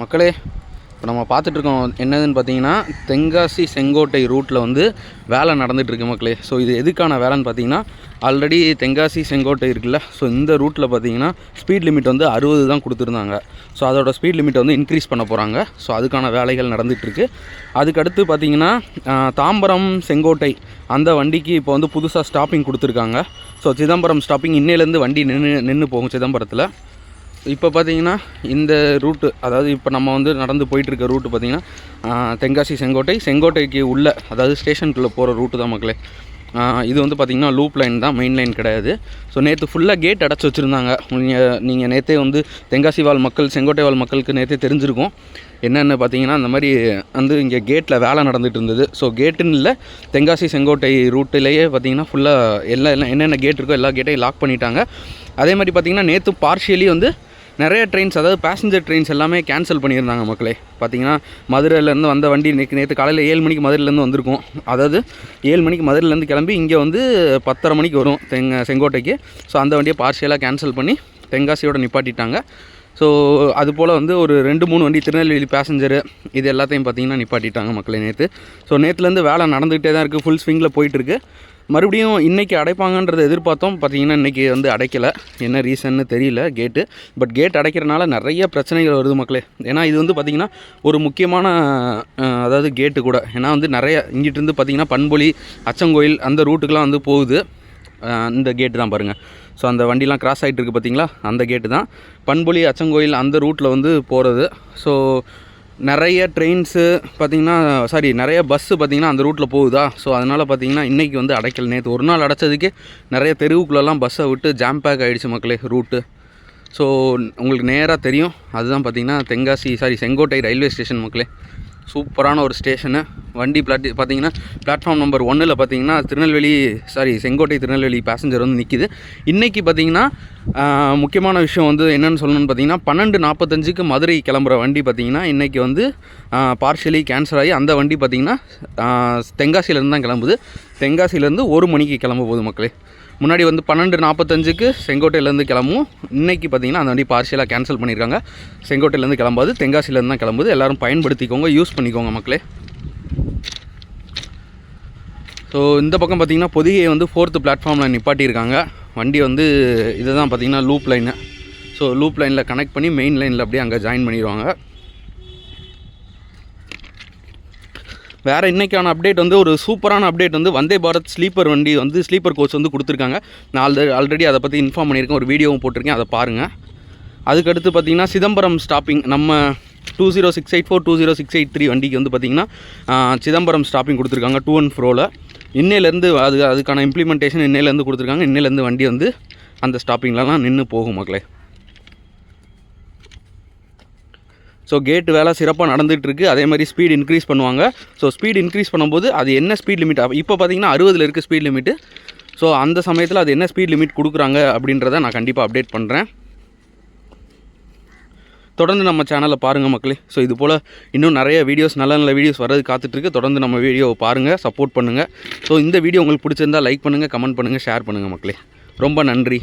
மக்களே, இப்போ நம்ம பார்த்துட்ருக்கோம் என்னதுன்னு பார்த்தீங்கன்னா, தென்காசி செங்கோட்டை ரூட்டில் வந்து வேலை நடந்துகிட்ருக்கு மக்களே. ஸோ இது எதுக்கான வேலைன்னு பார்த்தீங்கன்னா, ஆல்ரெடி தென்காசி செங்கோட்டை இருக்குல்ல, ஸோ இந்த ரூட்டில் பார்த்தீங்கன்னா ஸ்பீட் லிமிட் வந்து 60 தான் கொடுத்துருந்தாங்க. ஸோ அதோட ஸ்பீட் லிமிட் வந்து இன்க்ரீஸ் பண்ண போகிறாங்க. ஸோ அதுக்கான வேலைகள் நடந்துகிட்ருக்கு. அதுக்கடுத்து பார்த்தீங்கன்னா தாம்பரம் செங்கோட்டை அந்த வண்டிக்கு இப்போ வந்து புதுசாக ஸ்டாப்பிங் கொடுத்துருக்காங்க. ஸோ சிதம்பரம் ஸ்டாப்பிங் இன்னையிலேருந்து வண்டி நின்று போகும் சிதம்பரத்தில். இப்போ பார்த்தீங்கன்னா இந்த ரூட்டு, அதாவது இப்போ நம்ம வந்து நடந்து போயிட்டுருக்க ரூட்டு பார்த்திங்கன்னா தென்காசி செங்கோட்டைக்கு உள்ள, அதாவது ஸ்டேஷனுக்குள்ளே போகிற ரூட்டு தான் மக்களே. இது வந்து பார்த்திங்கன்னா லூப் லைன் தான், மெயின் லைன் கிடையாது. ஸோ நேற்று ஃபுல்லாக கேட் அடைச்சி வச்சுருந்தாங்க. நீங்கள் நேற்றே வந்து தென்காசி வாழ் மக்கள், செங்கோட்டை வாழ் மக்களுக்கு நேற்றே தெரிஞ்சிருக்கும் என்னென்னு பார்த்தீங்கன்னா, அந்த மாதிரி வந்து இங்கே கேட்டில் வேலை நடந்துகிட்டு இருந்தது. ஸோ கேட்டுன்னு இல்லை, தென்காசி செங்கோட்டை ரூட்டிலேயே பார்த்திங்கன்னா ஃபுல்லாக என்னென்ன கேட் இருக்கோ எல்லா கேட்டையும் லாக் பண்ணிட்டாங்க. அதே மாதிரி பார்த்திங்கன்னா நேற்று பார்ஷியலி வந்து நிறைய ட்ரெயின்ஸ், அதாவது பேசஞ்சர் ட்ரெயின்ஸ் எல்லாமே கேன்சல் பண்ணியிருந்தாங்க மக்களே. பார்த்திங்கன்னா மதுரையிலேருந்து வந்த வண்டி நேற்று காலையில் 7 மணிக்கு மதுரையிலேருந்து வந்திருக்கும். அதாவது 7 மணிக்கு மதுரையிலேருந்து கிளம்பி இங்கே வந்து 10:30 மணிக்கு வரும் செங்கோட்டைக்கு. ஸோ அந்த வண்டியை பார்ஷியலாக கேன்சல் பண்ணி தென்காசியோடு நிப்பாட்டிட்டாங்க. ஸோ அதுபோல் வந்து ஒரு 2-3 வண்டி திருநெல்வேலி பேசஞ்சரு இது எல்லாத்தையும் பார்த்திங்கன்னா நிப்பாட்டிட்டாங்க மக்களே நேற்று. ஸோ நேற்றுலேருந்து வேலை நடந்துகிட்டே தான் இருக்குது, ஃபுல் ஸ்விங்கில் போயிட்டுருக்கு. மறுபடியும் இன்றைக்கி அடைப்பாங்கன்றதை எதிர்பார்த்தோம். பார்த்திங்கன்னா இன்றைக்கி வந்து அடைக்கலை, என்ன ரீசன்னு தெரியல கேட்டு. பட் கேட் அடைக்கிறனால நிறைய பிரச்சனைகள் வருது மக்களே. ஏன்னா இது வந்து பார்த்திங்கன்னா ஒரு முக்கியமான அதாவது கேட்டு கூட. ஏன்னா வந்து நிறைய இங்கிட்டிருந்து பார்த்திங்கன்னா பண்பொழி, அச்சங்கோயில் அந்த ரூட்டுக்கெலாம் வந்து போகுது. இந்த கேட்டு தான் பாருங்கள். ஸோ அந்த வண்டிலாம் கிராஸ் ஆகிட்டு இருக்குது பார்த்திங்களா, அந்த கேட்டு தான் பண்பொழி, அச்சங்கோயில் அந்த ரூட்டில் வந்து போகிறது. ஸோ நிறைய ட்ரெயின்ஸு பார்த்திங்கன்னா நிறைய பஸ்ஸு பார்த்திங்கன்னா அந்த ரூட்டில் போகுதா. ஸோ அதனால் பார்த்திங்கன்னா இன்றைக்கி வந்து அடைக்கல். நேற்று ஒரு நாள் அடைச்சதுக்கே நிறைய தெருவுக்குள்ளெல்லாம் பஸ்ஸை விட்டு ஜாம் பேக் ஆகிடுச்சு மக்களே ரூட்டு. ஸோ உங்களுக்கு நேராக தெரியும், அதுதான் பார்த்திங்கன்னா செங்கோட்டை ரயில்வே ஸ்டேஷன் மக்களே. சூப்பரான ஒரு ஸ்டேஷனு. வண்டி பார்த்திங்கன்னா பிளாட்ஃபார்ம் நம்பர் 1ல் பார்த்திங்கன்னா செங்கோட்டை திருநெல்வேலி பேசஞ்சர் வந்து நிற்கிது. இன்றைக்கி பார்த்திங்கன்னா முக்கியமான விஷயம் வந்து என்னென்னு சொல்லணும்னு பார்த்திங்கன்னா 12:45க்கு மதுரை கிளம்புற வண்டி பார்த்திங்கன்னா இன்றைக்கி வந்து பார்ஷியலி கேன்சல் ஆகி அந்த வண்டி பார்த்திங்கன்னா தென்காசியிலேருந்து தான் கிளம்புது. தென்காசியிலேருந்து 1 மணிக்கு கிளம்ப போகுது மக்களே. முன்னாடி வந்து 12:45க்கு செங்கோட்டையிலேருந்து கிளம்பும். இன்றைக்கி பார்த்திங்கன்னா அந்த வண்டி பார்ஷியலாக கேன்சல் பண்ணியிருக்காங்க. செங்கோட்டையிலேருந்து கிளம்பாது, தென்காசியிலேருந்து தான் கிளம்புது. எல்லோரும் பயன்படுத்திக்கோங்க, யூஸ் பண்ணிக்கோங்க மக்களே. ஸோ இந்த பக்கம் பார்த்திங்கன்னா பொதிகை வந்து 4th பிளாட்ஃபார்மில் நிப்பாட்டியிருக்காங்க. வண்டி வந்து இதுதான் பார்த்திங்கன்னா லூப் லைனு. ஸோ லூப் லைனில் கனெக்ட் பண்ணி மெயின் லைனில் அப்படியே அங்கே ஜாயின் பண்ணிடுவாங்க. வேறு இன்றைக்கான அப்டேட் வந்து ஒரு சூப்பரான அப்டேட் வந்து வந்தே பாரத் ஸ்லீப்பர் வண்டி வந்து ஸ்லீப்பர் கோச் வந்து கொடுத்துருக்காங்க. நான் ஆல்ரெடி அதை பற்றி இன்ஃபார்ம் பண்ணியிருக்கேன், ஒரு வீடியோவும் போட்டிருக்கேன், அதை பாருங்கள். அதுக்கடுத்து பார்த்திங்கன்னா சிதம்பரம் ஸ்டாப்பிங் நம்ம 20684 20683 வண்டிக்கு வந்து பார்த்திங்கன்னா சிதம்பரம் ஸ்டாப்பிங் கொடுத்துருக்காங்க 2 and froல. இன்னையிலேருந்து அதுக்கான இம்ப்ளிமெண்டேஷன் இன்னையிலேருந்து கொடுத்துருக்காங்க. இன்னையிலேருந்து வண்டி வந்து அந்த ஸ்டாப்பிங்லலாம் நின்று போகும் மக்களே. ஸோ கேட்டு வேலை சிறப்பாக நடந்துகிட்ருக்கு. அதே மாதிரி ஸ்பீட் இன்க்ரீஸ் பண்ணுவாங்க. ஸோ ஸ்பீட் இன்க்ரீஸ் பண்ணும்போது அது என்ன ஸ்பீட் லிமிட், இப்போ பார்த்திங்கன்னா 60ல் இருக்குது ஸ்பீட் லிமிட்டு. ஸோ அந்த சமயத்தில் அது என்ன ஸ்பீட் லிமிட் கொடுக்குறாங்க அப்படின்றத நான் கண்டிப்பாக அப்டேட் பண்ணுறேன். தொடர்ந்து நம்ம சேனலை பாருங்கள் மக்களே. ஸோ இது போல் இன்னும் நிறைய வீடியோஸ், நல்ல வீடியோஸ் வர்றது காத்துட்ருக்கு. தொடர்ந்து நம்ம வீடியோவை பாருங்கள், சப்போர்ட் பண்ணுங்கள். ஸோ இந்த வீடியோ உங்களுக்கு பிடிச்சிருந்தால் லைக் பண்ணுங்கள், கமெண்ட் பண்ணுங்கள், ஷேர் பண்ணுங்கள் மக்களே. ரொம்ப நன்றி.